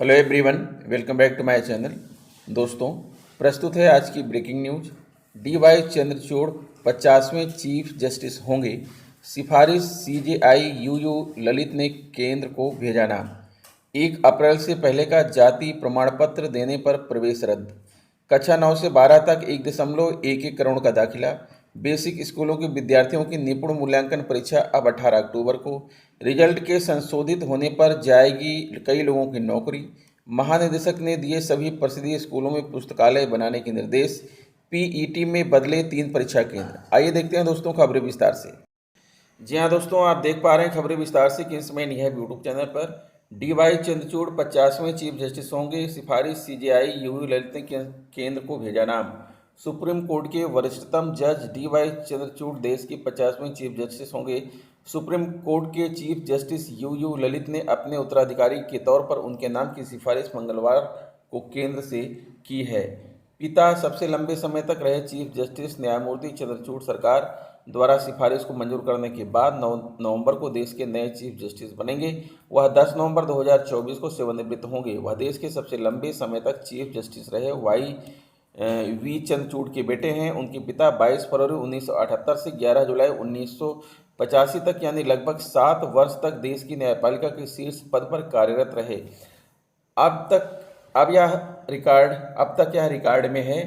Hello everyone, welcome back to my channel. दोस्तों, प्रस्तुत है आज की ब्रेकिंग न्यूज। डी.वाई. चंद्रचूड़ 50वें चीफ जस्टिस होंगे। सिफारिश सीजेआई यूयू ललित ने केंद्र को भेजा नाम। 1 अप्रैल से पहले का जाति प्रमाण पत्र देने पर प्रवेश रद्द। कक्षा 9 से 12 तक 1.11 करोड़ का दाखिला। बेसिक स्कूलों के विद्यार्थियों की निपुण मूल्यांकन परीक्षा अब 18 अक्टूबर को। रिजल्ट के संशोधित होने पर जाएगी कई लोगों की नौकरी। महानिदेशक ने दिए सभी परिषदीय स्कूलों में पुस्तकालय बनाने के निर्देश। पीईटी में बदले 3 परीक्षा केंद्र। आइए देखते हैं दोस्तों खबरें विस्तार से। जी हाँ दोस्तों, आप देख पा रहे हैं खबरें विस्तार से कि समय नहीं है यूट्यूब चैनल पर। डी.वाई. चंद्रचूड़ 50वें चीफ जस्टिस होंगे। सिफारिश सीजेआई यूयू ललित ने केंद्र को भेजा नाम। सुप्रीम कोर्ट के वरिष्ठतम जज डी.वाई. चंद्रचूड़ देश के 50वें चीफ जस्टिस होंगे। सुप्रीम कोर्ट के चीफ जस्टिस यूयू ललित ने अपने उत्तराधिकारी के तौर पर उनके नाम की सिफारिश मंगलवार को केंद्र से की है। पिता सबसे लंबे समय तक रहे चीफ जस्टिस न्यायमूर्ति चंद्रचूड़ सरकार द्वारा सिफारिश को मंजूर करने के बाद 9 नवंबर को देश के नए चीफ जस्टिस बनेंगे। वह 10 नवंबर 2024 को सेवानिवृत्त होंगे। वह देश के सबसे लंबे समय तक चीफ जस्टिस रहे वी चंद्रचूड़ के बेटे हैं। उनके पिता 22 फरवरी 1978 से 11 जुलाई 1985 तक यानी लगभग 7 वर्ष तक देश की न्यायपालिका के शीर्ष पद पर कार्यरत रहे। अब तक अब तक यह रिकॉर्ड में है।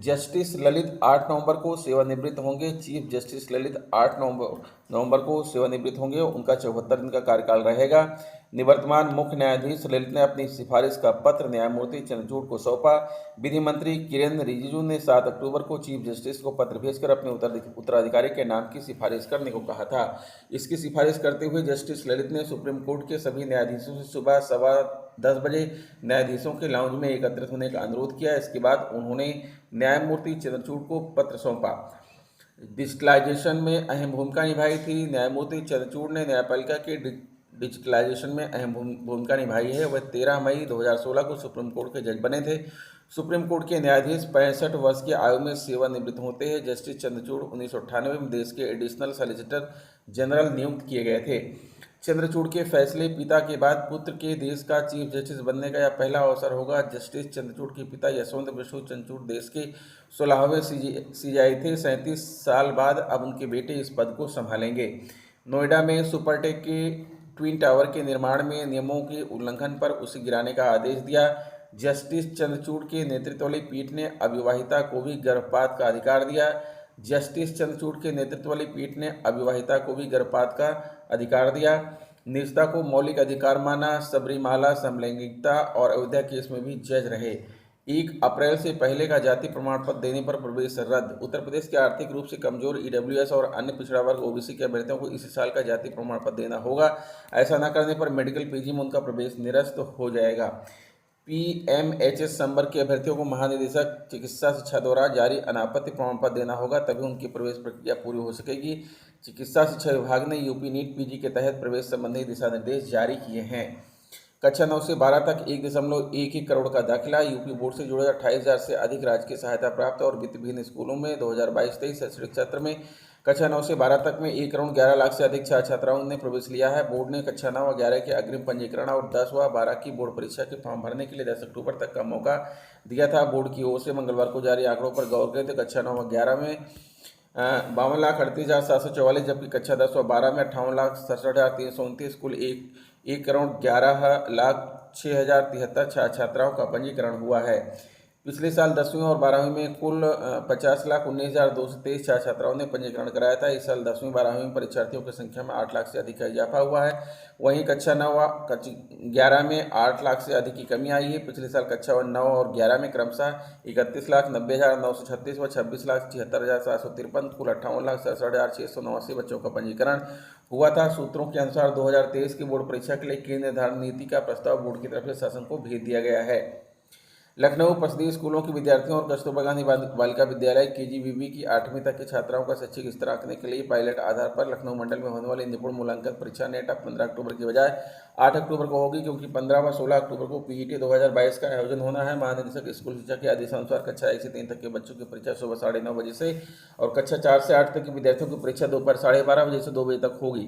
जस्टिस ललित 8 नवंबर को सेवानिवृत्त होंगे। चीफ जस्टिस ललित 8 नवंबर को सेवानिवृत्त होंगे। उनका 74 दिन का कार्यकाल रहेगा। निवर्तमान मुख्य न्यायाधीश ललित ने अपनी सिफारिश का पत्र न्यायमूर्ति चंद्रचूड़ को सौंपा। विधि मंत्री किरेन रिजिजू ने 7 अक्टूबर को चीफ जस्टिस को पत्र भेजकर अपने उत्तराधिकारी के नाम की सिफारिश करने को कहा था। इसकी सिफारिश करते हुए जस्टिस ललित ने सुप्रीम कोर्ट के सभी न्यायाधीशों से सुबह 10:15 बजे न्यायाधीशों के लाउंज में एकत्रित होने का अनुरोध किया। इसके बाद उन्होंने न्यायमूर्ति चंद्रचूड़ को पत्र सौंपा। डिजिटलाइजेशन में अहम भूमिका निभाई थी। न्यायमूर्ति चंद्रचूड़ ने न्यायपालिका के डिजिटलाइजेशन में अहम भूमिका निभाई है। वह 13 मई 2016 को सुप्रीम कोर्ट के जज बने थे। सुप्रीम कोर्ट के न्यायाधीश 65 वर्ष की आयु में सेवानिवृत्त होते हैं। जस्टिस चंद्रचूड़ 1998 में देश के एडिशनल सॉलिसिटर जनरल नियुक्त किए गए थे। चंद्रचूड़ के फैसले पिता के बाद पुत्र के देश का चीफ जस्टिस बनने का यह पहला अवसर होगा। जस्टिस चंद्रचूड़ के पिता यशवंत विष्णु चंद्रचूड़ देश के 16वें सीजेआई थे। 37 साल बाद अब उनके बेटे इस पद को संभालेंगे। नोएडा में सुपरटेक के ट्विन टावर के निर्माण में नियमों के उल्लंघन पर उसे गिराने का आदेश दिया। जस्टिस चंद्रचूड़ के नेतृत्व वाली पीठ ने अविवाहिता को भी गर्भपात का अधिकार दिया। जस्टिस चंद्रचूड़ के नेतृत्व वाली पीठ ने अविवाहिता को भी गर्भपात का अधिकार दिया। निजता को मौलिक अधिकार माना। सबरीमाला समलैंगिकता और अयोध्या केस में भी जज रहे। 1 अप्रैल से पहले का जाति प्रमाण पत्र देने पर प्रवेश रद्द। उत्तर प्रदेश के आर्थिक रूप से कमजोर ईडब्ल्यूएस और अन्य पिछड़ा वर्ग ओबीसी के अभ्यर्थियों को इसी साल का जाति प्रमाण पत्र देना होगा। ऐसा न करने पर मेडिकल पीजी में उनका प्रवेश निरस्त हो जाएगा। पीएमएचएस संवर्ग के अभ्यर्थियों को महानिदेशक चिकित्सा शिक्षा द्वारा जारी अनापत्ति प्रमाण पत्र देना होगा, तभी उनकी प्रवेश प्रक्रिया पूरी हो सकेगी। चिकित्सा शिक्षा विभाग ने यूपी नीट पीजी के तहत प्रवेश संबंधी दिशा निर्देश जारी किए हैं। कक्षा 9 से 12 तक 1.11 करोड़ का दाखिला। यूपी बोर्ड से जुड़े 28,000 से अधिक राजकीय सहायता प्राप्त और वित्तविहीन स्कूलों में 2022-23 शैक्षणिक सत्र में कक्षा 9 से 12 तक में 1 करोड़ 11 लाख से अधिक छात्र छात्राओं ने प्रवेश लिया है। बोर्ड ने कक्षा 9 व 11 के अग्रिम पंजीकरण और 10 व 12 की बोर्ड परीक्षा के फॉर्म भरने के लिए 10 अक्टूबर तक का मौका दिया था। बोर्ड की ओर से मंगलवार को जारी आंकड़ों पर गौर करें तो कक्षा 9 व 11 में 52,38,744, जबकि कक्षा 10 व 12 में 58,67,329, कुल 1 करोड़ 11 लाख 6,073 छात्र छात्राओं का पंजीकरण हुआ है। पिछले साल 10वीं और 12वीं में कुल 50,19,223 छात्र छात्राओं ने पंजीकरण कराया था। इस साल 10वीं 12वीं में परीक्षार्थियों की संख्या में 8 लाख से अधिक का इजाफा हुआ है। वहीं कक्षा 9 व 11 में 8 लाख से अधिक की कमी आई है। पिछले साल कक्षा 9 और 11 में क्रमशः 31,90,936 व 26,76,753, कुल 58,67,689 बच्चों का पंजीकरण हुआ था। सूत्रों के अनुसार 2023 की बोर्ड परीक्षा के लिए केंद्र निर्धारण नीति का प्रस्ताव बोर्ड की तरफ से शासन को भेज दिया गया है। लखनऊ परिषदीय स्कूलों के विद्यार्थियों और कस्तूरबा गांधी बालिका विद्यालय केजीबीवी की 8वीं तक की छात्राओं का शैक्षिक स्तर आंकने के लिए पायलट आधार पर लखनऊ मंडल में होने वाली निपुण मूल्यांकन परीक्षा नेट अब 15 अक्टूबर की बजाय 8 अक्टूबर को होगी, क्योंकि 15 व 16 अक्टूबर को पीईटी 2022 का आयोजन होना है। महानिदेशक स्कूल शिक्षा के आदेशानुसार कक्षा 1 से 3 तक के बच्चों की परीक्षा सुबह 9:30 बजे से और कक्षा 4 से 8 तक के विद्यार्थियों की परीक्षा दोपहर 12:30 बजे से 2 बजे तक होगी।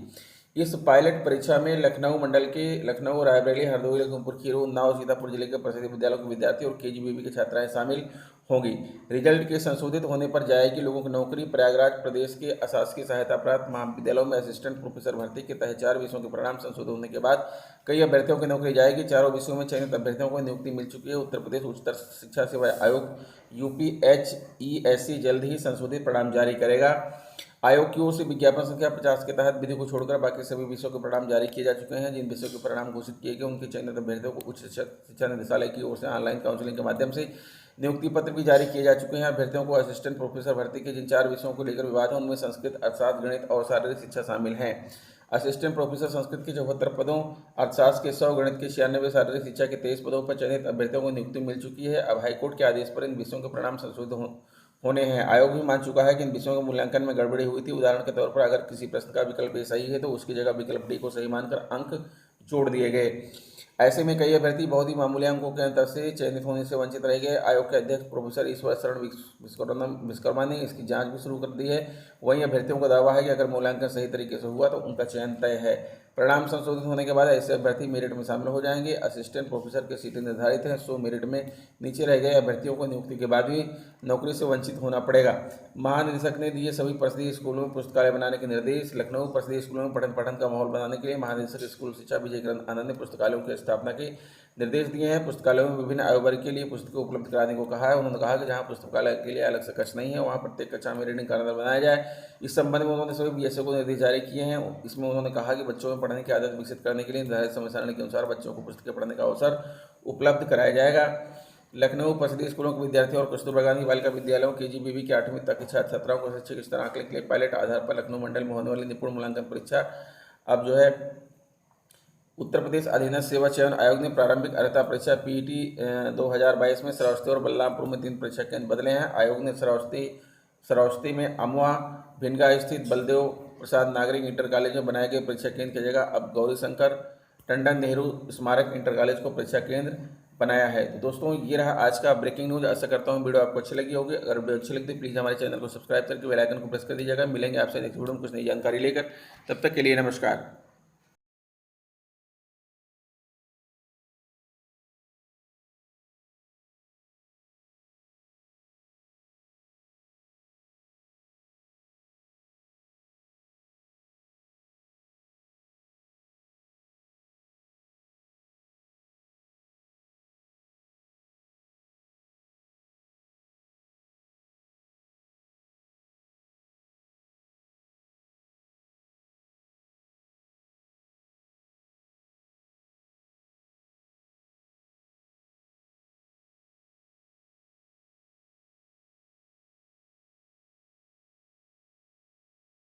इस पायलट परीक्षा में लखनऊ मंडल के लखनऊ, रायबरेली, हरदोई, लखीमपुर खीरी, उन्नाव, सीतापुर जिले के प्रसिद्ध विद्यालयों के विद्यार्थी और केजीबीवी की छात्राएं शामिल होंगी। रिजल्ट के संशोधित होने पर जाएगी लोगों की नौकरी। प्रयागराज प्रदेश के अशासकीय सहायता प्राप्त महाविद्यालयों में असिस्टेंट प्रोफेसर भर्ती के तहत 4 विषयों के परिणाम संशोधित होने के बाद कई अभ्यर्थियों की नौकरी जाएगी। चारों विषयों में चयनित अभ्यर्थियों को नियुक्ति मिल चुकी है। उत्तर प्रदेश उच्चतर शिक्षा सेवा आयोग यूपीएचईएससी जल्द ही संशोधित परिणाम जारी करेगा। आयोग की ओर से विज्ञापन संख्या 50 के तहत विधि को छोड़कर बाकी सभी विषयों के परिणाम जारी किए जा चुके हैं। जिन विषयों के परिणाम घोषित किए गए उनके चयनित अभ्यर्थियों को उच्च शिक्षा निदेशालय की ओर से ऑनलाइन काउंसलिंग के माध्यम से नियुक्ति पत्र भी जारी किए जा चुके हैं। अभ्यर्थियों को असिस्टेंट प्रोफेसर भर्ती के जिन 4 विषयों को लेकर विवाद है उनमें संस्कृत, अर्थशास्त्र, गणित और शारीरिक शिक्षा शामिल हैं। असिस्टेंट प्रोफेसर संस्कृत के 74 पदों, अर्थशास्त्र के 100, गणित के 96, शारीरिक शिक्षा के 23 पदों पर चयनित अभ्यर्थियों को नियुक्ति मिल चुकी है। अब हाईकोर्ट के आदेश पर इन विषयों के परिणाम संशोधित होने हैं। आयोग भी मान चुका है कि इन विषयों के मूल्यांकन में गड़बड़ी हुई थी। उदाहरण के तौर पर अगर किसी प्रश्न का विकल्प ए सही है तो उसकी जगह विकल्प डी को सही मानकर अंक जोड़ दिए गए। ऐसे में कई अभ्यर्थी बहुत ही मामूली अंकों के अंतर से चयनित होने से वंचित रह गए। आयोग के अध्यक्ष प्रोफेसर ईश्वर शरण विश्वकर्मा ने इसकी जांच भी शुरू कर दी है। वहीं अभ्यर्थियों का दावा है कि अगर मूल्यांकन सही तरीके से हुआ तो उनका चयन तय है। परिणाम संशोधित होने के बाद ऐसे अभ्यर्थी मेरिट में शामिल हो जाएंगे। असिस्टेंट प्रोफेसर की सीटें निर्धारित हैं, सो मेरिट में नीचे रह गए अभ्यर्थियों को नियुक्ति के बाद भी नौकरी से वंचित होना पड़ेगा। महानिदेशक ने दिए सभी परिषदीय स्कूलों में पुस्तकालय बनाने के निर्देश। लखनऊ परिषदीय स्कूलों में पठन पाठन का माहौल बनाने के लिए महानिदेशक स्कूल शिक्षा विजय आनंद ने पुस्तकालयों की स्थापना के निर्देश दिए हैं। पुस्तकालयों में विभिन्न आयु वर्ग के लिए पुस्तकें उपलब्ध कराने को कहा है। उन्होंने कहा कि जहां पुस्तकालय के लिए अलग से कक्ष नहीं है वहां प्रत्येक कक्षा में रीडिंग कॉर्नर बनाया जाए। इस संबंध में उन्होंने सभी बीएसओ को निर्देश जारी किए हैं। इसमें उन्होंने कहा कि बच्चों में पढ़ने की आदत विकसित करने के लिए निर्धारित समय सारणी के अनुसार बच्चों को पुस्तकें पढ़ने का अवसर उपलब्ध कराया जाएगा। लखनऊ परिषदीय स्कूलों के विद्यार्थियों और कस्तूरबा गांधी बालिका विद्यालयों केजीबीवी के 8वीं तक की छात्र छात्राओं को शैक्षिक स्तर आंकने के लिए पायलट आधार पर लखनऊ मंडल में होने वाली निपुण मूल्यांकन परीक्षा अब जो है उत्तर प्रदेश अधीनस्थ सेवा चयन आयोग ने प्रारंभिक अर्हता परीक्षा पीईटी 2022 में श्रावस्ती और बलरामपुर में 3 परीक्षा केंद्र बदले हैं। आयोग ने श्रावस्ती में अमवा भिनगा स्थित बलदेव प्रसाद नागरिक इंटर कॉलेज में बनाए गए परीक्षा केंद्र की जगह अब गौरीशंकर टंडन नेहरू स्मारक इंटर कॉलेज को परीक्षा केंद्र बनाया है। तो दोस्तों ये रहा आज का ब्रेकिंग न्यूज। आशा करता हूँ वीडियो आपको अच्छी लगी होगी। अगर वीडियो अच्छी लगती है प्लीज़ हमारे चैनल को सब्सक्राइब करके बेल आइकन को प्रेस कर दीजिएगा। मिलेंगे आपसे नेक्स्ट वीडियो में कुछ नई जानकारी लेकर। तब तक के लिए नमस्कार।